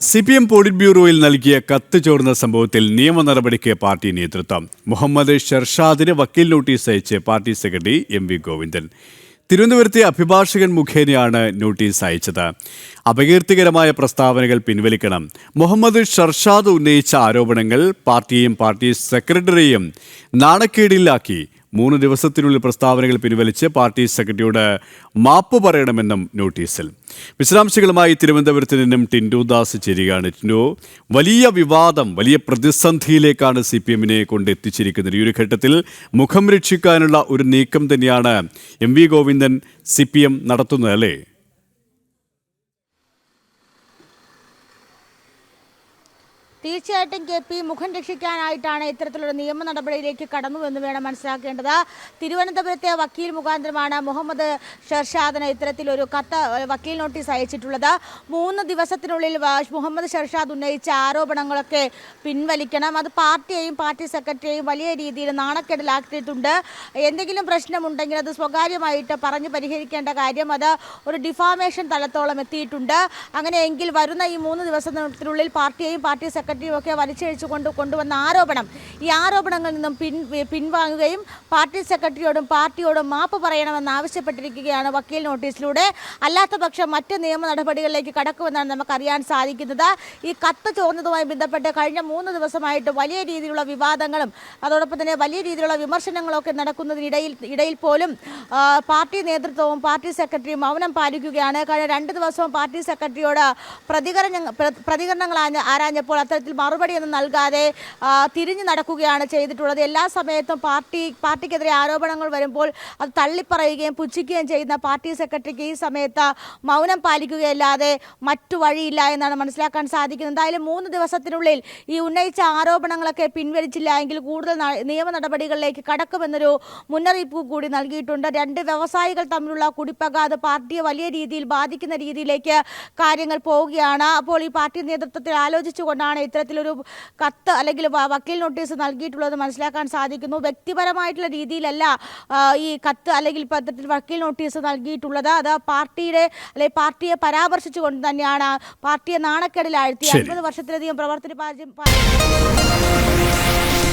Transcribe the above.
CPM polit ബ്യൂറോയിൽ നൽകിയ കത്ത് ചോർന്ന സംഭവത്തിൽ നിയമ നടപടിക്ക് പാർട്ടി നേതൃത്വം. മുഹമ്മദ് ഷർഷാദിന് വക്കീൽ നോട്ടീസ് അയച്ച് പാർട്ടി സെക്രട്ടറി MV ഗോവിന്ദൻ. തിരുവനന്തപുരത്തെ അഭിഭാഷകൻ മുഖേനയാണ് നോട്ടീസ് അയച്ചത്. അപകീർത്തികരമായ പ്രസ്താവനകൾ പിൻവലിക്കണം. മുഹമ്മദ് ഷർഷാദ് ഉന്നയിച്ച ആരോപണങ്ങൾ പാർട്ടിയെയും പാർട്ടി സെക്രട്ടറിയെയും നാണക്കേടിലാക്കി. 3 ദിവസത്തിനുള്ളിൽ പ്രസ്താവനകൾ പിൻവലിച്ച് പാർട്ടി സെക്രട്ടറിയോട് മാപ്പ് പറയണമെന്നും നോട്ടീസിൽ. വിശദാംശങ്ങളുമായി തിരുവനന്തപുരത്ത് നിന്നും ടിൻഡു ദാസ് ചേരുകയാണ്. ടിൻഡു, വലിയ വിവാദം, വലിയ പ്രതിസന്ധിയിലേക്കാണ് CPM-നെ കൊണ്ടെത്തിച്ചിരിക്കുന്നത്. ഈ ഒരു ഘട്ടത്തിൽ മുഖം രക്ഷിക്കാനുള്ള ഒരു നീക്കം തന്നെയാണ് MV ഗോവിന്ദൻ CPM നടത്തുന്നത്, അല്ലേ? തീർച്ചയായിട്ടും KP മുഖം രക്ഷിക്കാനായിട്ടാണ് ഇത്തരത്തിലുള്ള നിയമ നടപടിയിലേക്ക് കടന്നുവെന്ന് വേണം മനസ്സിലാക്കേണ്ടത്. തിരുവനന്തപുരത്തെ വക്കീൽ മുഖാന്തരമാണ് മുഹമ്മദ് ഷർഷാദിന് ഇത്തരത്തിലൊരു കത്ത്, വക്കീൽ നോട്ടീസ് അയച്ചിട്ടുള്ളത്. 3 ദിവസത്തിനുള്ളിൽ മുഹമ്മദ് ഷർഷാദ് ഉന്നയിച്ച ആരോപണങ്ങളൊക്കെ പിൻവലിക്കണം. അത് പാർട്ടിയെയും പാർട്ടി സെക്രട്ടറിയെയും വലിയ രീതിയിൽ നാണക്കേടിലാക്കിയിട്ടുണ്ട്. എന്തെങ്കിലും പ്രശ്നമുണ്ടെങ്കിൽ അത് സ്വകാര്യമായിട്ട് പറഞ്ഞു പരിഹരിക്കേണ്ട കാര്യം അത് ഒരു ഡിഫാമേഷൻ തലത്തോളം എത്തിയിട്ടുണ്ട്. അങ്ങനെയെങ്കിൽ വരുന്ന ഈ 3 ദിവസത്തിനുള്ളിൽ പാർട്ടിയെയും പാർട്ടി സെക്രട്ടറിയും ഒക്കെ വലിച്ചഴിച്ചു കൊണ്ടുവന്ന ആരോപണം, ഈ ആരോപണങ്ങളിൽ നിന്നും പിൻവാങ്ങുകയും പാർട്ടി സെക്രട്ടറിയോടും പാർട്ടിയോടും മാപ്പ് പറയണമെന്ന് ആവശ്യപ്പെട്ടിരിക്കുകയാണ് വക്കീൽ നോട്ടീസിലൂടെ. അല്ലാത്തപക്ഷം മറ്റ് നിയമ നടപടികളിലേക്ക് കടക്കുമെന്നാണ് നമുക്കറിയാൻ സാധിക്കുന്നത്. ഈ കത്ത് ചോർന്നതുമായി ബന്ധപ്പെട്ട് കഴിഞ്ഞ 3 ദിവസമായിട്ട് വലിയ രീതിയിലുള്ള വിവാദങ്ങളും അതോടൊപ്പം തന്നെ വലിയ രീതിയിലുള്ള വിമർശനങ്ങളൊക്കെ നടക്കുന്നതിനിടയിൽ പോലും പാർട്ടി നേതൃത്വവും പാർട്ടി സെക്രട്ടറിയും മൗനം പാലിക്കുകയാണ്. കഴിഞ്ഞ 2 ദിവസവും പാർട്ടി സെക്രട്ടറിയോട് പ്രതികരണങ്ങൾ ആരാഞ്ഞപ്പോൾ അത്തരത്തിൽ മറുപടിയൊന്നും നൽകാതെ തിരിഞ്ഞു നടക്കുകയാണ് ചെയ്തിട്ടുള്ളത്. എല്ലാ സമയത്തും പാർട്ടിക്കെതിരെ ആരോപണങ്ങൾ വരുമ്പോൾ അത് തള്ളിപ്പറയുകയും പുച്ഛിക്കുകയും ചെയ്യുന്ന പാർട്ടി സെക്രട്ടറിക്ക് ഈ സമയത്ത് മൗനം പാലിക്കുകയല്ലാതെ മറ്റു വഴിയില്ല എന്നാണ് മനസ്സിലാക്കാൻ സാധിക്കുന്നത്. എന്തായാലും 3 ദിവസത്തിനുള്ളിൽ ഈ ഉന്നയിച്ച ആരോപണങ്ങളൊക്കെ പിൻവലിച്ചില്ല എങ്കിൽ കൂടുതൽ നിയമ നടപടികളിലേക്ക് കടക്കുമെന്നൊരു മുന്നറിയിപ്പ് കൂടി നൽകിയിട്ടുണ്ട്. 2 വ്യവസായികൾ തമ്മിലുള്ള കുടിപ്പക അത് പാർട്ടിയെ വലിയ രീതിയിൽ ബാധിക്കുന്ന രീതിയിലേക്ക് കാര്യങ്ങൾ പോവുകയാണ്. അപ്പോൾ ഈ പാർട്ടി നേതൃത്വത്തിൽ ആലോചിച്ചുകൊണ്ടാണ് ഇത്തരത്തിലൊരു കത്ത് അല്ലെങ്കിൽ വക്കീൽ നോട്ടീസ് നൽകിയിട്ടുള്ളത് മനസ്സിലാക്കാൻ സാധിക്കുന്നു. വ്യക്തിപരമായിട്ടുള്ള രീതിയിലല്ല ഈ കത്ത് അല്ലെങ്കിൽ ഇത്തരത്തിൽ വക്കീൽ നോട്ടീസ് നൽകിയിട്ടുള്ളത്. അത് പാർട്ടിയെ പരാമർശിച്ചുകൊണ്ട് തന്നെയാണ്, പാർട്ടിയെ നാണക്കേടിലാഴ്ത്തി 50 വർഷത്തിലധികം പ്രവർത്തന